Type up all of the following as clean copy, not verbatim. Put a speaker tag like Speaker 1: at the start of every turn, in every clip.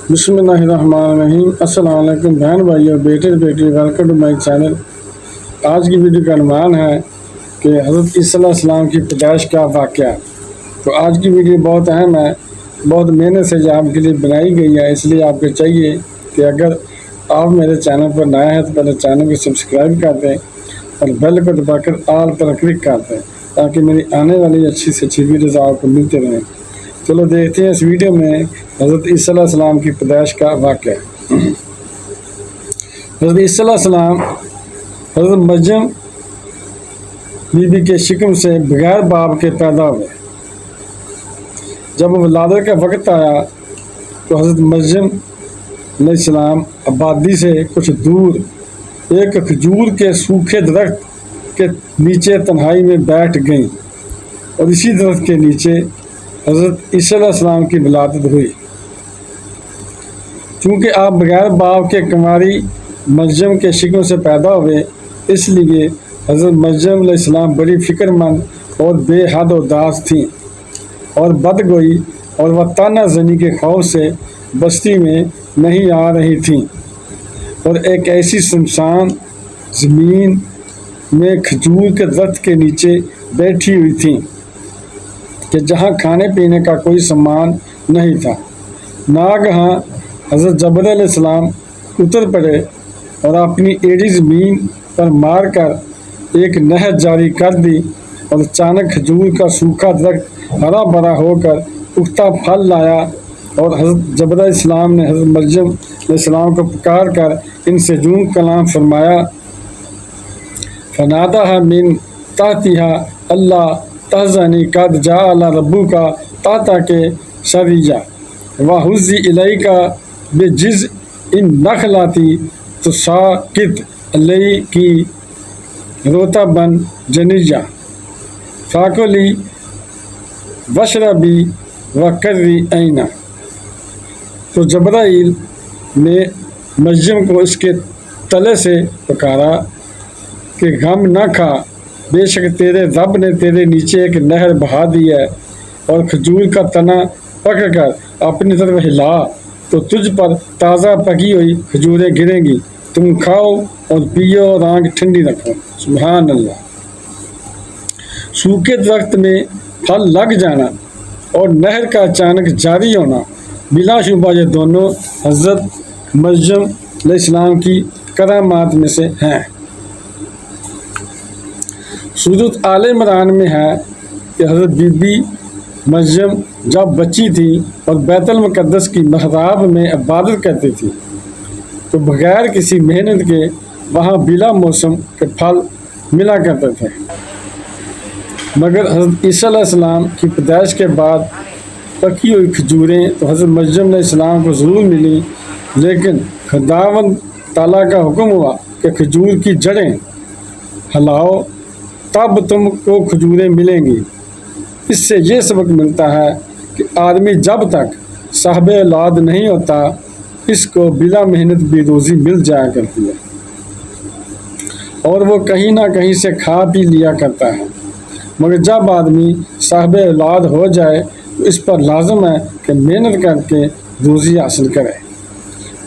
Speaker 1: बिस्मिल्लाहिर्रहमानिर्रहीम। अस्सलाम वालेकुम बहन भाइयों, बेटे बेटी, वेलकम टू माई चैनल। आज की वीडियो का अनुमान है कि हज़रत ईसा अलैहिस्सलाम की पैदाइश का वाक़या। तो आज की वीडियो बहुत अहम है, बहुत मेहनत से आपके लिए बनाई गई है। इसलिए आपको चाहिए कि अगर आप मेरे चैनल पर नए हैं तो पहले चैनल को सब्सक्राइब कर दें और बेल को दबाकर ऑल पर क्लिक कर दें ताकि मेरी आने वाली अच्छी से अच्छी वीडियोज़ आपको मिलते रहें। चलो देखते हैं इस वीडियो में हज़रत ईसा अलैहिस्सलाम की पैदाइश का वाक़या। हज़रत ईसा अलैहिस्सलाम हज़रत मरियम बीबी के शिकम से बगैर बाप के पैदा हुए। जब वलादत का वक्त आया तो हज़रत मरियम अलैहिस्सलाम आबादी से कुछ दूर एक खजूर के सूखे दरख्त के नीचे तन्हाई में बैठ गईं और इसी दरख्त के नीचे हज़रत ईसा अलैहिस्सलाम की विलादत हुई। चूँकि आप बगैर बाप के कुंवारी मरियम के शिकम से पैदा हुए, इसलिए हज़रत मरियम अलैहिस्सलाम बड़ी फ़िक्रमंद और बेहद उदास थीं और बदगोई और वह ताना ज़नी के खौफ से बस्ती में नहीं आ रही थीं और एक ऐसी सुनसान ज़मीन में खजूर के दरख्त के नीचे बैठी हुई थीं कि जहाँ खाने पीने का कोई सामान नहीं था। नागहां हज़रत जब्राईल अलैहिस्सलाम उतर पड़े और अपनी एड़ी ज़मीन पर मार कर एक नहर जारी कर दी और अचानक खजूर का सूखा दरख्त हरा भरा होकर पुख्ता फल लाया और हज़रत जब्राईल अलैहिस्सलाम ने हज़रत मरियम अलैहिस्सलाम को पुकार कर इनसे यूं कलाम फरमाया, फनादाहा मिन ताहतिहा अल्लाह तहज़नी कद जाअला रब्बुका ताता के सरिया वहुज़्ज़ी इलैका बिजिज़ इन नखलाती तुसाकित अलैकी रोतबन जनिया फ़ाकुली वशरबी वकर्री ऐना। तो जब्राईल ने मरियम को इसके तले से पुकारा कि गम न खा, बेशक तेरे रब ने तेरे नीचे एक नहर बहा दी है और खजूर का तना पकड़ कर अपनी तरफ हिला तो तुझ पर ताज़ा पकी हुई खजूरें गिरेंगी। तुम खाओ और पियो और आँख ठंडी रखो। सुभान अल्लाह। सूखे दरख्त में फल लग जाना और नहर का अचानक जारी होना बिलाशुबा ये दोनों हज़रत मरियम अलैहिस्सलाम की करामात में से हैं। सूरत आले इमरान में है कि हज़रत बीबी मरियम जब बच्ची थी और बैतुल मुक़द्दस की महराब में इबादत करती थी तो बग़ैर किसी मेहनत के वहाँ बिला मौसम के फल मिला करते थे। मगर हज़रत ईसा अलैहिस्सलाम की पैदाइश के बाद पकी हुई खजूरें तो हज़रत मरियम अलैहिस्सलाम को ज़रूर मिली, लेकिन खुदावंद ताला का हुक्म हुआ कि खजूर की जड़ें हिलाओ तब तुमको खजूरें मिलेंगी। इससे ये सबक मिलता है कि आदमी जब तक साहिब औलाद नहीं होता इसको बिला मेहनत भी रोज़ी मिल जाया करती है और वो कहीं ना कहीं से खा पी लिया करता है। मगर जब आदमी साहिब औलाद हो जाए तो इस पर लाजम है कि मेहनत करके रोज़ी हासिल करे।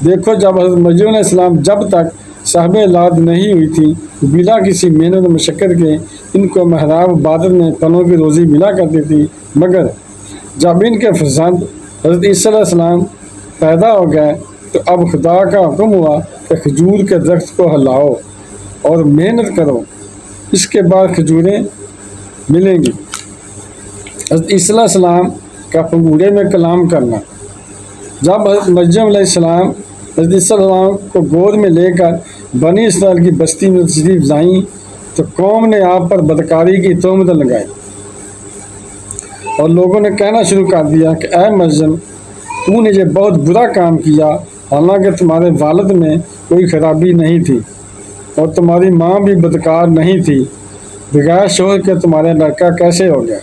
Speaker 1: देखो, जब हज़रत मरियम अलैहिस्सलाम जब तक साहिब औलाद नहीं हुई थी तो बिला किसी मेहनत मशक्क़त के इनको महराब इबादत में फलों की रोज़ी मिला करती थी। मगर जब इनके फर्जंद हज़रत ईसा अलैहिस्सलाम पैदा हो गए तो अब खुदा का हुक्म हुआ कि खजूर के दरख्त को हिलाओ और मेहनत करो, इसके बाद खजूरें मिलेंगी। हज़रत ईसा अलैहिस्सलाम का पंगूड़े में कलाम करना। जब हज़रत मरियम अलैहिस्सलाम हज़रत ईसा अलैहिस्सलाम को गोद में लेकर बनी इसराइल की बस्ती में तशरीफ़ लाईं तो कौम ने आप पर बदकारी की तोहमत लगाई और लोगों ने कहना शुरू कर दिया कि ऐ मरियम, तूने ये बहुत बुरा काम किया, हालांकि तुम्हारे वालिद में कोई खराबी नहीं थी और तुम्हारी माँ भी बदकार नहीं थी, बगैर शोहर के तुम्हारा लड़का कैसे हो गया।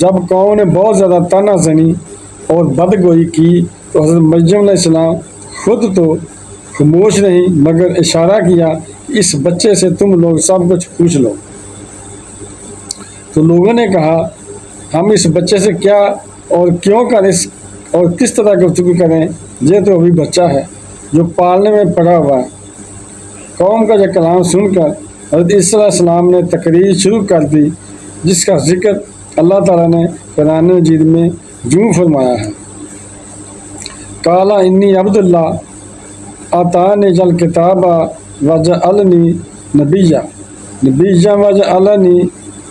Speaker 1: जब कौम ने बहुत ज़्यादा तानाज़नी और बदगोई की तो हज़रत मरियम अलैहिस्सलाम खुद तो खामोश नहीं मगर इशारा किया कि इस बच्चे से तुम लोग सब कुछ पूछ लो। तो लोगों ने कहा, हम इस बच्चे से क्या और क्यों कर इस اور کس طرح گفتگو کریں، یہ تو ابھی بچہ ہے جو پالنے میں پڑا ہوا ہے۔ قوم کا یہ کلام سن کر حضرت عیسیٰ علیہ السلام نے تقریر شروع کر دی، جس کا ذکر اللہ تعالیٰ نے قرآن مجید میں یوں فرمایا ہے: قال انی عبد اللہ آتانی الکتاب وجعلنی نبیا وجعلنی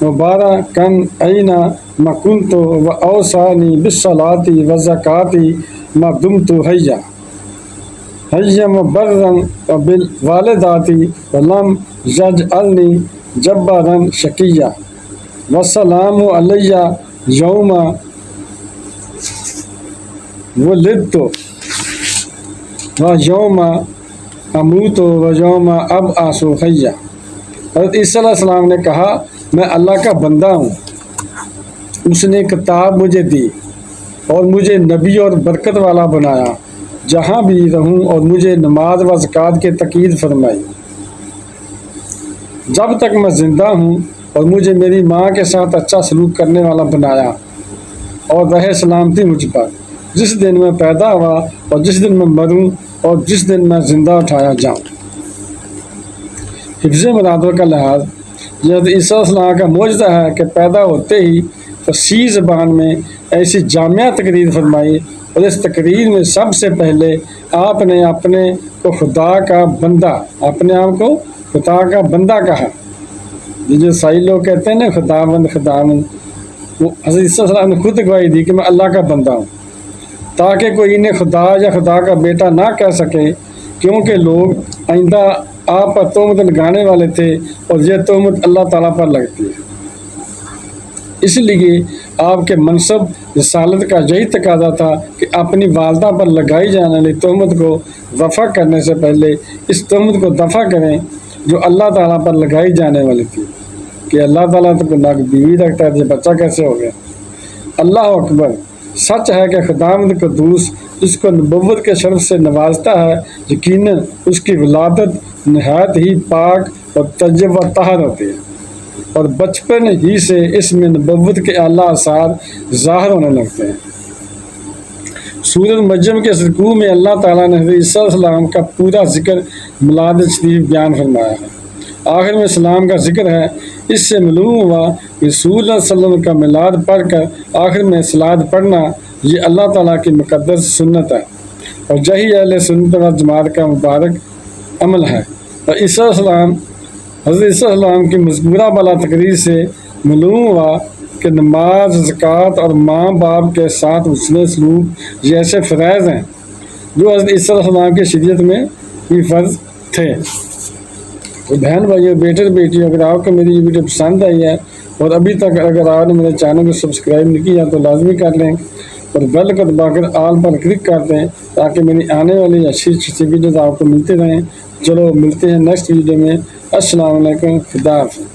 Speaker 1: مبارکا اینما کنت واوصانی بالصلاۃ والزکاۃ ما دمت حیا وبرا بالوالدات ولم یجعلنی جبارا شقیا والسلام علی یوم ولدت ویوم اموت ویوم ابعث حیا۔ حضرت عیسیٰ علیہ السلام نے کہا، میں اللہ کا بندہ ہوں، اس نے کتاب مجھے دی اور مجھے نبی اور برکت والا بنایا، جہاں بھی رہوں، اور مجھے نماز و زکوٰۃ کی تاکید فرمائی جب تک میں زندہ ہوں، اور مجھے میری ماں کے ساتھ اچھا سلوک کرنے والا بنایا، اور رہے سلامتی مجھ پر جس دن میں پیدا ہوا اور جس دن میں مروں اور جس دن میں زندہ اٹھایا جاؤں۔ حفظ مرادوں کا لحاظ، یہ حضرت عیسیٰ علیہ السلام کا معجزہ ہے کہ پیدا ہوتے ہی فصیح زبان میں ایسی جامعہ تقریر فرمائی، اور اس تقریر میں سب سے پہلے آپ نے اپنے کو خدا کا بندہ، اپنے آپ کو خدا کا بندہ کہا۔ یہ جو عیسائی لوگ کہتے ہیں نا خداوند خداوند، وہ حضرت عیسیٰ علیہ السلام نے خود گواہی دی کہ میں اللہ کا بندہ ہوں، تاکہ کوئی انہیں خدا یا خدا کا بیٹا نہ کہہ سکے، کیونکہ لوگ آئندہ آپ پر تہمت لگانے والے تھے، اور یہ تہمت اللہ تعالیٰ پر لگتی ہے۔ اس لیے آپ کے منصب رسالت کا یہی تقاضا تھا کہ اپنی والدہ پر لگائی جانے والی تہمت کو دفع کرنے سے پہلے اس تہمت کو دفع کریں جو اللہ تعالیٰ پر لگائی جانے والی تھی، کہ اللہ تعالیٰ تو نہ بیوی رکھتا ہے، یہ بچہ کیسے ہو گیا۔ اللہ اکبر! سچ ہے کہ خداوند قدوس جس کو نبوت کے شرف سے نوازتا ہے، یقیناً اس کی ولادت نہایت ہی پاک اور طیب و طاہر ہوتی ہے، اور بچپن ہی سے اس میں نبوت کے اعلیٰ آثار ظاہر ہونے لگتے ہیں۔ سورۃ مریم کے رکوع میں اللہ تعالیٰ نے حضرت عیسیٰ علیہ السلام کا پورا ذکر میلاد شریف بیان فرمایا ہے۔ آخر میں اسلام کا ذکر ہے۔ اس سے معلوم ہوا کہ رسول اللہ صلی اللہ علیہ وسلم کا میلاد پڑھ کر آخر میں صلوات پڑھنا یہ اللہ تعالیٰ کی مقدس سنت ہے، اور یہی اہل سنت و جماعت کا مبارک عمل ہے۔ اور عیسیٰ علیہ السلام حضرت عیسیٰ علیہ السلام کی مذکورہ بالا تقریر سے معلوم ہوا کہ نماز، زکوٰۃ اور ماں باپ کے ساتھ حسن سلوک یہ ایسے فرائض ہیں جو حضرت عیسیٰ علیہ السلام کی شریعت میں بھی فرض تھے۔ تو بہن بھائیو، بیٹے اور بیٹیوں، اگر آپ کو میری یہ ویڈیو پسند آئی ہے اور ابھی تک اگر آپ نے میرے چینل کو سبسکرائب نہیں کیا تو لازمی کر لیں، اور بیل کو دبا کر آل پر کلک کر دیں تاکہ میری آنے والی اچھی ویڈیوز آپ کو ملتی رہیں۔ چلو ملتے ہیں نیکسٹ ویڈیو میں۔ السلام علیکم، خدا حافظ۔